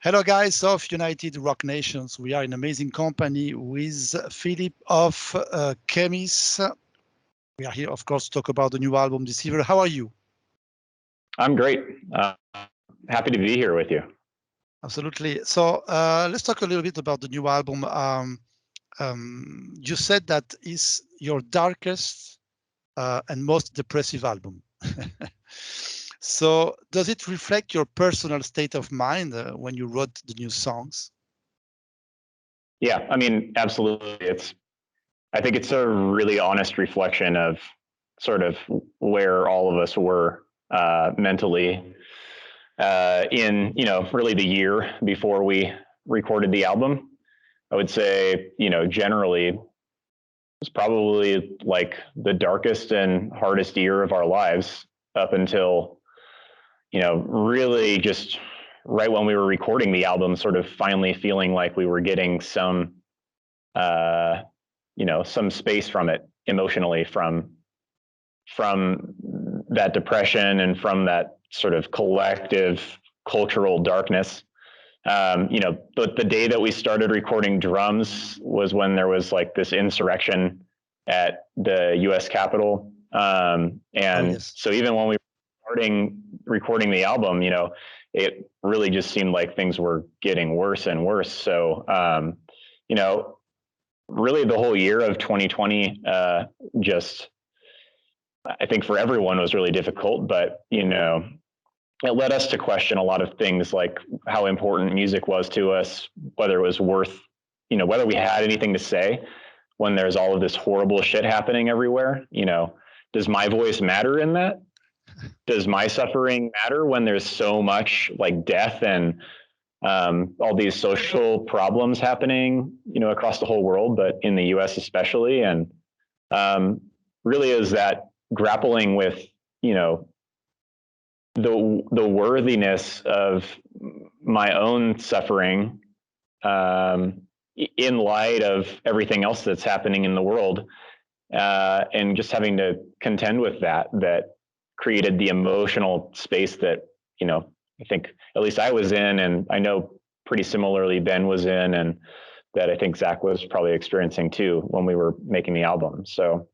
Hello, guys of United Rock Nations. We are in amazing company with Philip of Khemmis. We are here, of course, to talk about the new album, Deceiver. How are you? I'm great. Happy to be here with you. Absolutely. So let's talk a little bit about the new album. You said that is your darkest and most depressive album. So does it reflect your personal state of mind when you wrote the new songs? Yeah, I mean, absolutely. I think it's a really honest reflection of sort of where all of us were mentally in, really the year before we recorded the album. I would say, generally it's probably like the darkest and hardest year of our lives up until, really just right when we were recording the album, sort of finally feeling like we were getting some space from it emotionally, from that depression and from that sort of collective cultural darkness. But the day that we started recording drums was when there was like this insurrection at the U.S. Capitol. So even when we were starting recording the album, it really just seemed like things were getting worse and worse. So, really the whole year of 2020, I think for everyone was really difficult, but, it led us to question a lot of things, like how important music was to us, whether it was worth, whether we had anything to say when there's all of this horrible shit happening everywhere. Does my voice matter in that? Does my suffering matter when there's so much like death and all these social problems happening, across the whole world, but in the US especially? And really is that grappling with, the worthiness of my own suffering in light of everything else that's happening in the world, and just having to contend with that created the emotional space that, I think at least I was in, and I know pretty similarly Ben was in, and that I think Zach was probably experiencing too when we were making the album. So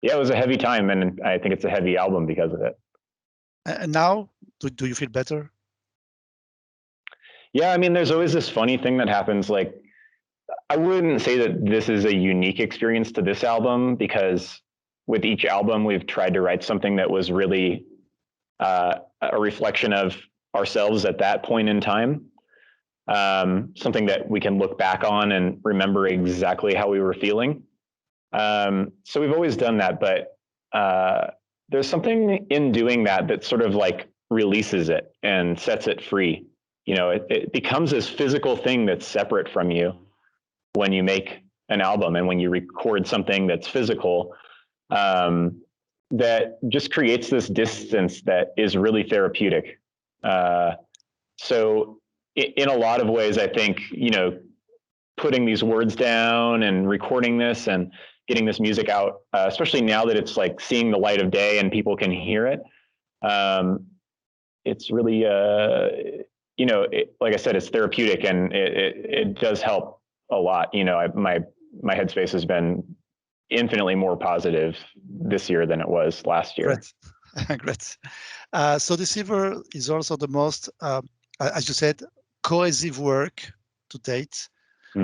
yeah, it was a heavy time, and I think it's a heavy album because of it. And now, do you feel better? Yeah, I mean, there's always this funny thing that happens. Like, I wouldn't say that this is a unique experience to this album, because with each album, we've tried to write something that was really a reflection of ourselves at that point in time. Something that we can look back on and remember exactly how we were feeling. So we've always done that, but there's something in doing that sort of like releases it and sets it free. It becomes this physical thing that's separate from you when you make an album and when you record something that's physical, that just creates this distance that is really therapeutic. So in a lot of ways, I think, putting these words down and recording this and getting this music out, especially now that it's like seeing the light of day and people can hear it. It's really, like I said, it's therapeutic, and it does help a lot. My headspace has been infinitely more positive this year than it was last year. Great. Great. So Deceiver is also the most, as you said, cohesive work to date,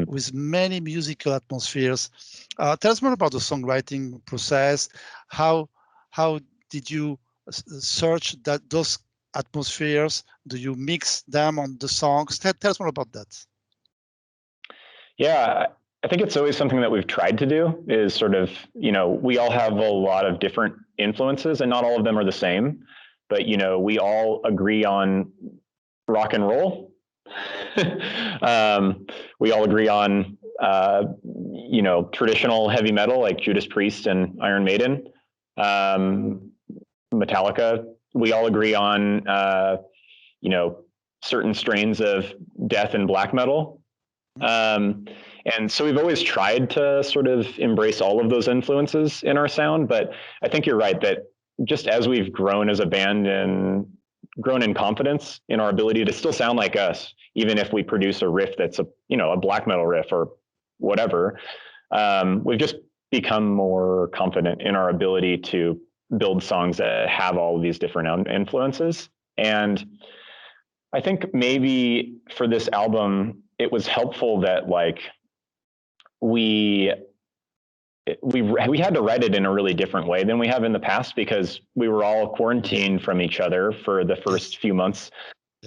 with many musical atmospheres. Tell us more about the songwriting process. How did you search those atmospheres? Do you mix them on the songs? Tell us more about that. Yeah, I think it's always something that we've tried to do, is sort of, we all have a lot of different influences, and not all of them are the same, but, we all agree on rock and roll. We all agree on, traditional heavy metal like Judas Priest and Iron Maiden, Metallica. We all agree on, certain strains of death and black metal. And so we've always tried to sort of embrace all of those influences in our sound. But I think you're right that just as we've grown as a band and grown in confidence in our ability to still sound like us, even if we produce a riff that's a black metal riff or whatever. We've just become more confident in our ability to build songs that have all of these different influences. And I think maybe for this album, it was helpful that like we had to write it in a really different way than we have in the past, because we were all quarantined from each other for the first few months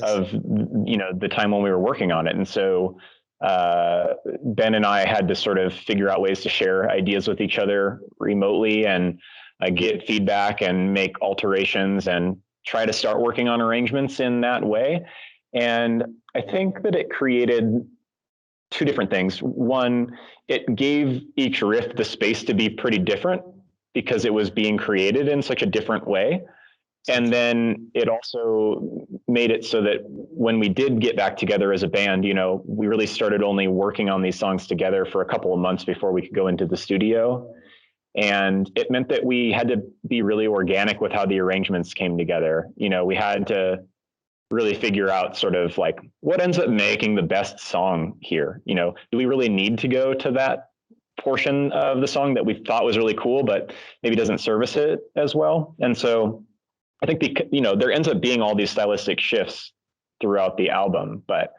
of the time when we were working on it. And so Ben and I had to sort of figure out ways to share ideas with each other remotely and get feedback and make alterations and try to start working on arrangements in that way. And I think that it created two different things. One, it gave each riff the space to be pretty different because it was being created in such a different way. And then it also made it so that when we did get back together as a band, we really started only working on these songs together for a couple of months before we could go into the studio. And it meant that we had to be really organic with how the arrangements came together. We had to really figure out sort of like what ends up making the best song here. Do we really need to go to that portion of the song that we thought was really cool, but maybe doesn't service it as well? And so I think there ends up being all these stylistic shifts throughout the album, but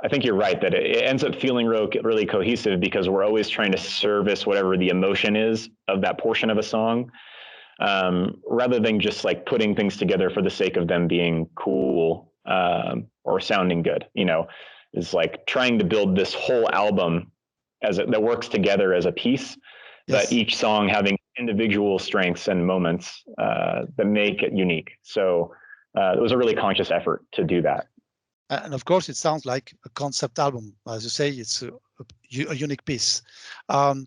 I think you're right that it ends up feeling really cohesive because we're always trying to service whatever the emotion is of that portion of a song. Rather than just like putting things together for the sake of them being cool or sounding good, is like trying to build this whole album that works together as a piece, but each song having individual strengths and moments that make it unique. So it was a really conscious effort to do that. And of course, it sounds like a concept album. As you say, it's a unique piece. You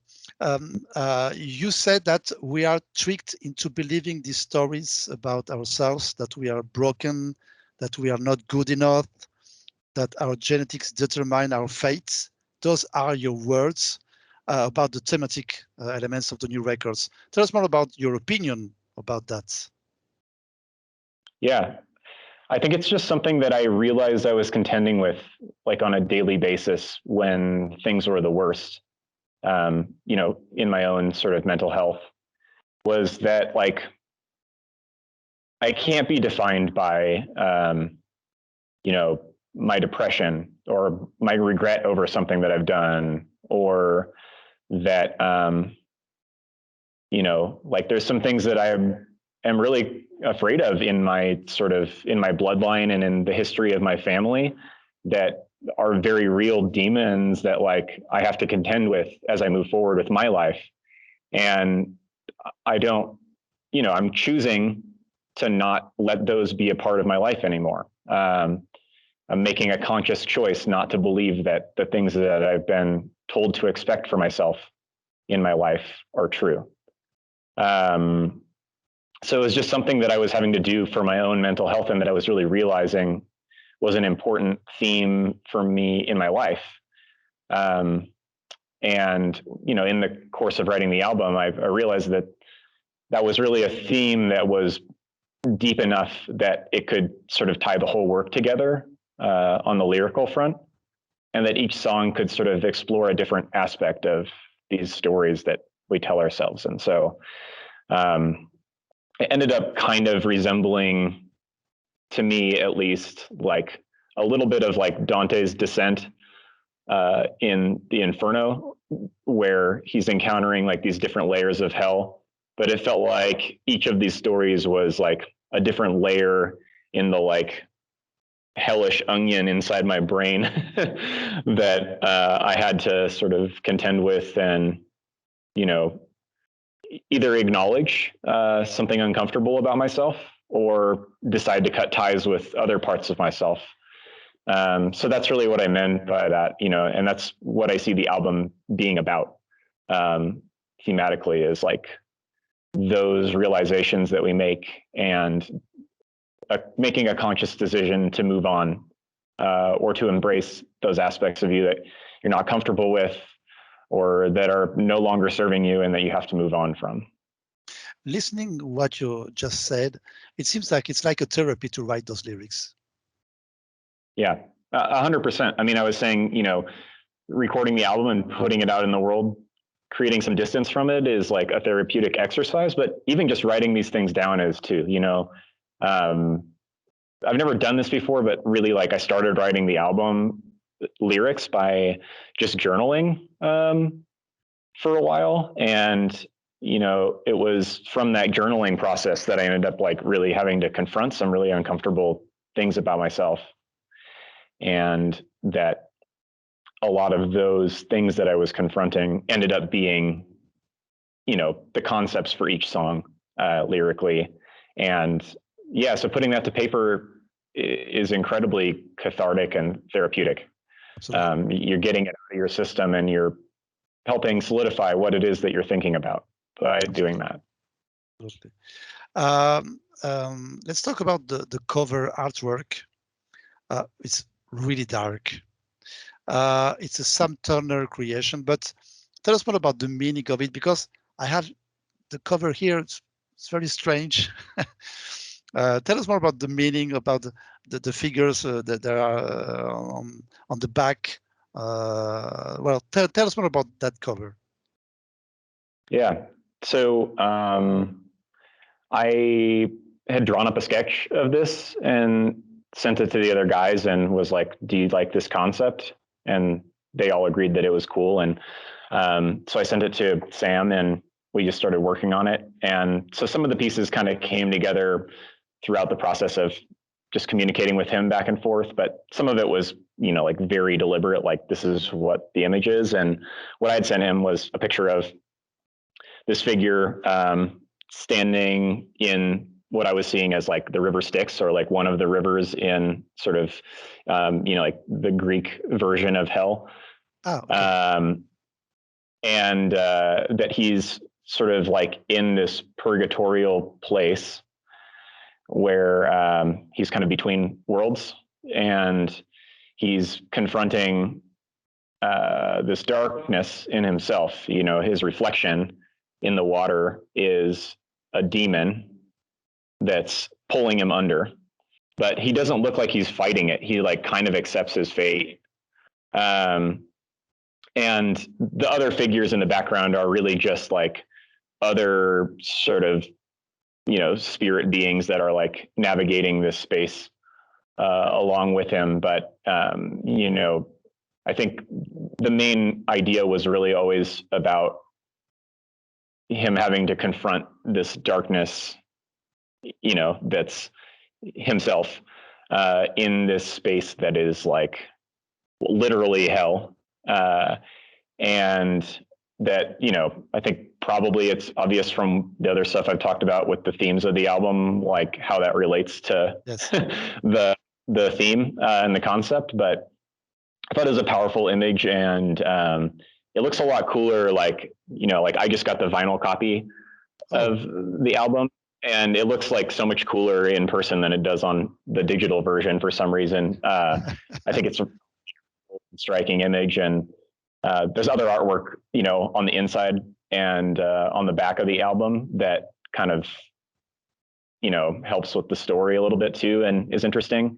said that we are tricked into believing these stories about ourselves, that we are broken, that we are not good enough, that our genetics determine our fate. Those are your words about the thematic elements of the new records. Tell us more about your opinion about that. Yeah. I think it's just something that I realized I was contending with like on a daily basis when things were the worst, in my own sort of mental health, was that like, I can't be defined by, my depression or my regret over something that I've done, or that, like there's some things that I am really afraid of in my bloodline and in the history of my family that are very real demons that like I have to contend with as I move forward with my life. And I don't, I'm choosing to not let those be a part of my life anymore. I'm making a conscious choice not to believe that the things that I've been told to expect for myself in my life are true. So it was just something that I was having to do for my own mental health, and that I was really realizing was an important theme for me in my life. And, in the course of writing the album, I realized that was really a theme that was deep enough that it could sort of tie the whole work together on the lyrical front, and that each song could sort of explore a different aspect of these stories that we tell ourselves. And so it ended up kind of resembling, to me at least, like a little bit of like Dante's Descent in the Inferno, where he's encountering like these different layers of hell. But it felt like each of these stories was like a different layer in the like hellish onion inside my brain that I had to sort of contend with and, either acknowledge something uncomfortable about myself or decide to cut ties with other parts of myself. So that's really what I meant by that, and that's what I see the album being about thematically, is like those realizations that we make and making a conscious decision to move on or to embrace those aspects of you that you're not comfortable with or that are no longer serving you and that you have to move on from. listening what you just said, it seems like it's like a therapy to write those lyrics. Yeah, 100%. I mean, I was saying, recording the album and putting it out in the world, creating some distance from it is like a therapeutic exercise, but even just writing these things down is too, I've never done this before, but really like I started writing the album lyrics by just journaling for a while. And, it was from that journaling process that I ended up like really having to confront some really uncomfortable things about myself. And that a lot of those things that I was confronting ended up being, the concepts for each song lyrically. And yeah, so putting that to paper is incredibly cathartic and therapeutic. You're getting it out of your system and you're helping solidify what it is that you're thinking about by doing that. Absolutely. Let's talk about the cover artwork. It's really dark. It's a Sam Turner creation, but tell us more about the meaning of it, because I have the cover here. It's very strange. Tell us more about the meaning, about the figures that there are on the back. Well, tell us more about that cover. Yeah. So I had drawn up a sketch of this and sent it to the other guys and was like, do you like this concept? And they all agreed that it was cool. And so I sent it to Sam and we just started working on it. And so some of the pieces kind of came together throughout the process of just communicating with him back and forth. But some of it was, like very deliberate, like this is what the image is. And what I'd sent him was a picture of this figure standing in what I was seeing as like the river Styx, or like one of the rivers in sort of, like the Greek version of hell. Oh, okay. And that he's sort of like in this purgatorial place where he's kind of between worlds, and he's confronting this darkness in himself. His reflection in the water is a demon that's pulling him under, but he doesn't look like he's fighting it. He like kind of accepts his fate. And the other figures in the background are really just like other sort of, spirit beings that are like navigating this space along with him. But, I think the main idea was really always about him having to confront this darkness, that's himself in this space that is like literally hell. And that, I think probably it's obvious from the other stuff I've talked about with the themes of the album, like how that relates to Yes. the theme and the concept. But I thought it was a powerful image, and it looks a lot cooler. Like, like I just got the vinyl copy of the album, and it looks like so much cooler in person than it does on the digital version for some reason. I think it's a striking image, and there's other artwork, on the inside and on the back of the album that kind of, helps with the story a little bit too, and is interesting.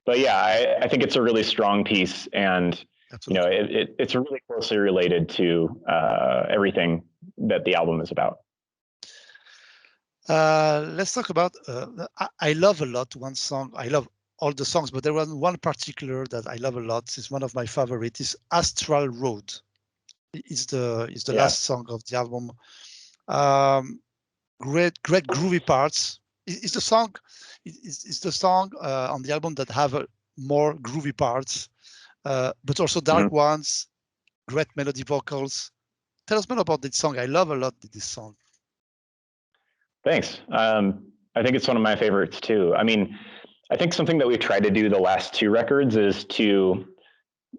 But yeah, I think it's a really strong piece, and Absolutely. it's really closely related to everything that the album is about. Let's talk about. I love a lot one song. I love all the songs, but there was one particular that I love a lot. It's one of my favorites. It's Astral Road. It's the last song of the album. Great groovy parts. It's the song. It's the song on the album that have more groovy parts, but also dark ones. Great melody vocals. Tell us more about this song. I love a lot this song. Thanks. I think it's one of my favorites too. I mean, I think something that we've tried to do the last two records is to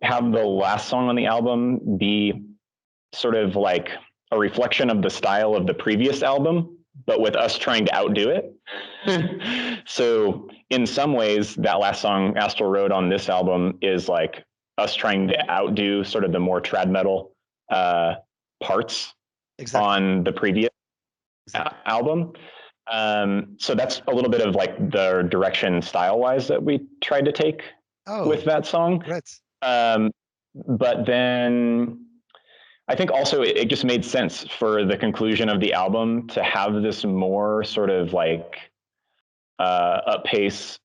have the last song on the album be sort of like a reflection of the style of the previous album, but with us trying to outdo it. So in some ways, that last song, Astral Road, on this album is like us trying to outdo sort of the more trad metal parts on the previous album. So that's a little bit of like the direction style-wise that we tried to take with that song. But then I think also it just made sense for the conclusion of the album to have this more sort of like up pace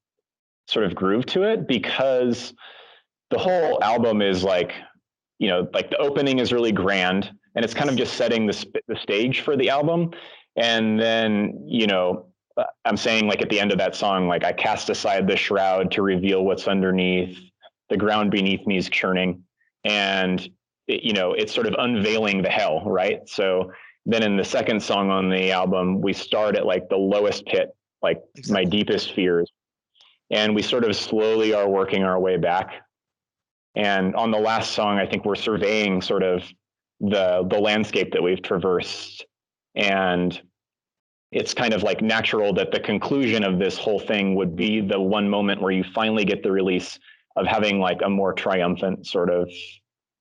sort of groove to it, because the whole album is like, you know, like the opening is really grand and it's kind of just setting the stage for the album. And then, you know, I'm saying like at the end of that song, like I cast aside the shroud to reveal what's underneath. The ground beneath me is churning. And, you know, it's sort of unveiling the hell, right? So then in the second song on the album, we start at like the lowest pit, like my deepest fears. And we sort of slowly are working our way back. And on the last song, I think we're surveying sort of the landscape that we've traversed. And it's kind of like natural that the conclusion of this whole thing would be the one moment where you finally get the release of having like a more triumphant sort of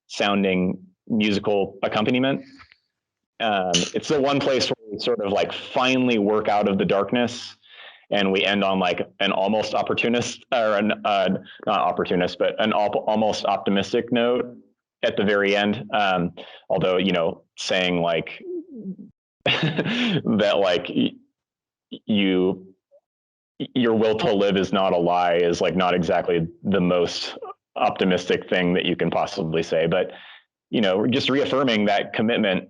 sounding musical accompaniment. It's the one place where we sort of like finally work out of the darkness, and we end on like an almost opportunist, or an not opportunist, but an almost optimistic note at the very end. Although, you know, saying like that, like your will to live is not a lie is like not exactly the most optimistic thing that you can possibly say, but you know, just reaffirming that commitment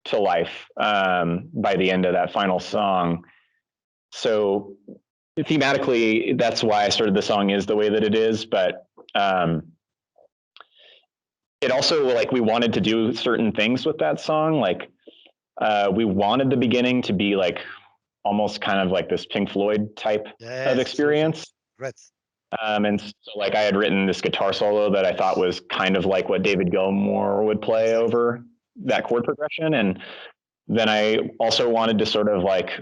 to life by the end of that final song. So thematically, that's why I started the song is the way that it is. But it also, like, we wanted to do certain things with that song. Like we wanted the beginning to be like almost kind of like this Pink Floyd type of experience. And so like I had written this guitar solo that I thought was kind of like what David Gilmour would play over that chord progression. And then I also wanted to sort of like,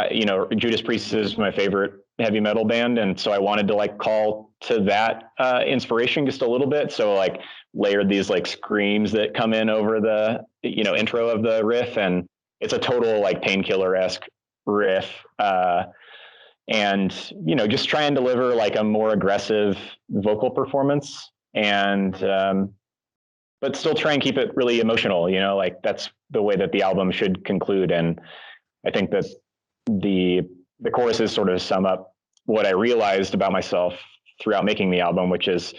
you know, Judas Priest is my favorite heavy metal band. And so I wanted to like call to that inspiration just a little bit. So like layered these like screams that come in over the, you know, intro of the riff. And it's a total like Painkiller-esque riff. And, you know, just try and deliver like a more aggressive vocal performance, and but still try and keep it really emotional, you know, like that's the way that the album should conclude. And I think that the choruses sort of sum up what I realized about myself throughout making the album, which is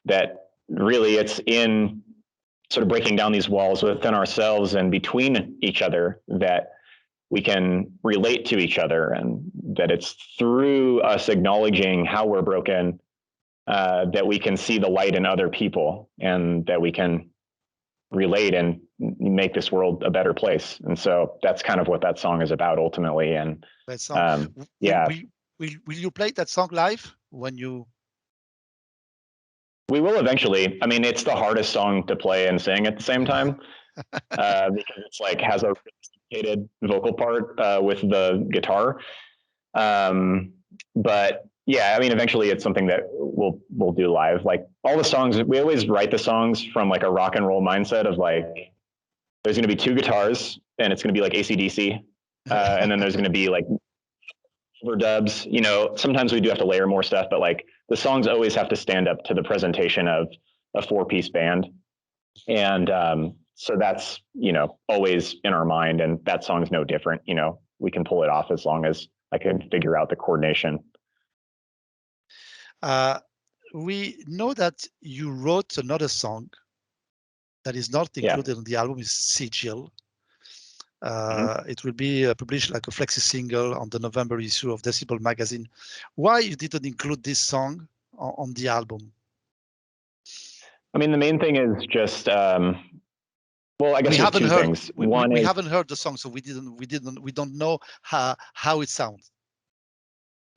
that really it's in sort of breaking down these walls within ourselves and between each other that we can relate to each other, and that it's through us acknowledging how we're broken that we can see the light in other people, and that we can relate and make this world a better place. And so that's kind of what that song is about ultimately. And that song, yeah. Will you play that song live when you? We will eventually. I mean, it's the hardest song to play and sing at the same time because it's like has a sophisticated vocal part with the guitar. But yeah, I mean, eventually it's something that we'll do live. Like all the songs, we always write the songs from like a rock and roll mindset of like, there's going to be two guitars and it's going to be like AC/DC. And then there's going to be like overdubs, you know, sometimes we do have to layer more stuff, but like the songs always have to stand up to the presentation of a 4-piece band. And so that's, you know, always in our mind, and that song's no different. You know, we can pull it off as long as I can figure out the coordination. We know that you wrote another song that is not included in the album, is Sigil. It will be published like a flexi single on the November issue of Decibel magazine. Why you didn't include this song on the album? I mean, the main thing is just, well, I guess there's two things. One we is, haven't heard the song, so we don't know how it sounds.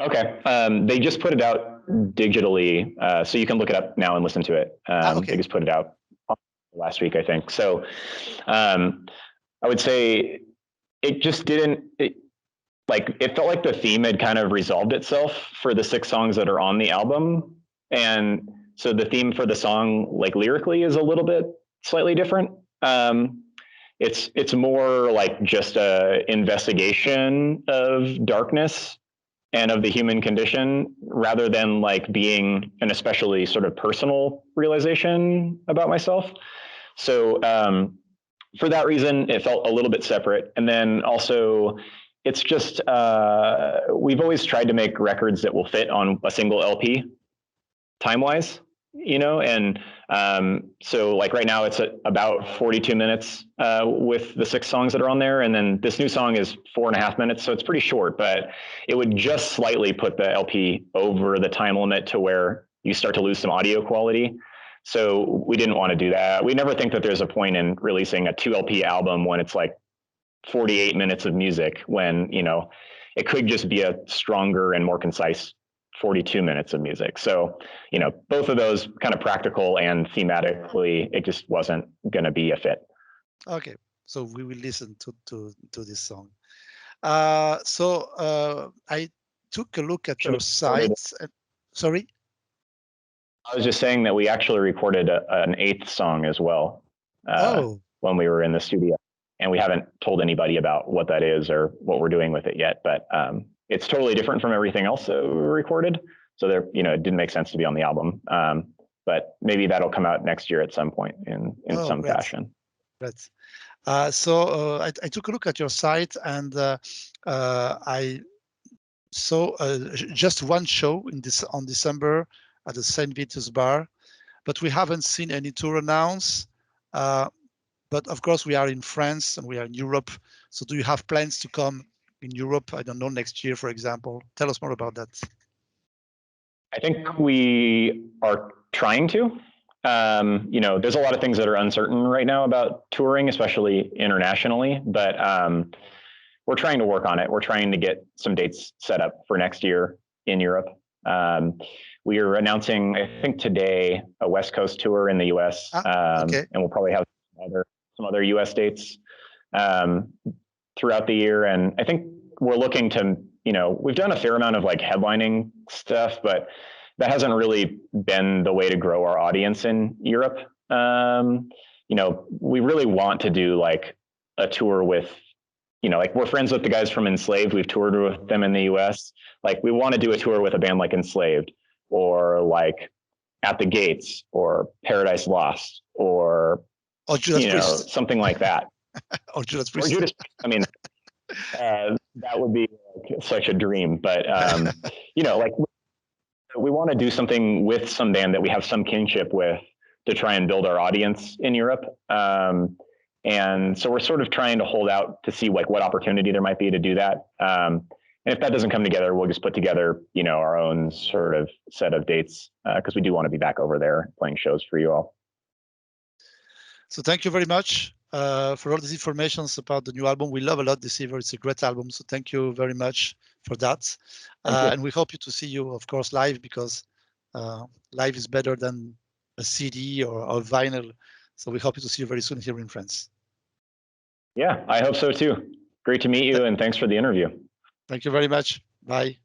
Okay, they just put it out digitally, so you can look it up now and listen to it. They just put it out last week, I think. So I would say it just didn't, it felt like the theme had kind of resolved itself for the 6 songs that are on the album. And so the theme for the song, like lyrically, is a little bit slightly different. it's more like just a investigation of darkness and of the human condition, rather than like being an especially sort of personal realization about myself. So for that reason, it felt a little bit separate. And then also, it's just, we've always tried to make records that will fit on a single LP time-wise, and so like right now it's at about 42 minutes with the 6 songs that are on there. And then this new song is 4.5 minutes. So it's pretty short, but it would just slightly put the LP over the time limit to where you start to lose some audio quality. So we didn't want to do that. We never think that there's a point in releasing a 2 LP album when it's like 48 minutes of music, when, it could just be a stronger and more concise 42 minutes of music. So, both of those, kind of practical and thematically, it just wasn't going to be a fit. Okay, so we will listen to this song. I took a look at your site. Sorry? I was just saying that we actually recorded an 8th song as well when we were in the studio, and we haven't told anybody about what that is or what we're doing with it yet. But it's totally different from everything else that we recorded. So there, it didn't make sense to be on the album. But maybe that'll come out next year at some point in some fashion. Right. I took a look at your site, and I saw just one show on December at the St. Vitus Bar, but we haven't seen any tour announced. But of course, we are in France and we are in Europe. So do you have plans to come in Europe? I don't know, next year, for example. Tell us more about that. I think we are trying to. There's a lot of things that are uncertain right now about touring, especially internationally, but we're trying to work on it. We're trying to get some dates set up for next year in Europe. We are announcing, I think today, a West Coast tour in the US, okay. And we'll probably have some other US dates throughout the year. And I think we're looking to, we've done a fair amount of like headlining stuff, but that hasn't really been the way to grow our audience in Europe. We really want to do like a tour with, like we're friends with the guys from Enslaved. We've toured with them in the US. Like we want to do a tour with a band like Enslaved, or like At the Gates, or Paradise Lost, or something like that. Or Judas Priest. I mean, that would be like such a dream. But like we want to do something with some band that we have some kinship with to try and build our audience in Europe. And so we're sort of trying to hold out to see like what opportunity there might be to do that. And if that doesn't come together, we'll just put together, our own sort of set of dates, because we do want to be back over there playing shows for you all. So thank you very much for all these informations about the new album. We love a lot Deceiver. It's a great album. So thank you very much for that. And we hope to see you, of course, live, because live is better than a CD or a vinyl. So we hope to see you very soon here in France. Yeah, I hope so too. Great to meet you, and thanks for the interview. Thank you very much. Bye.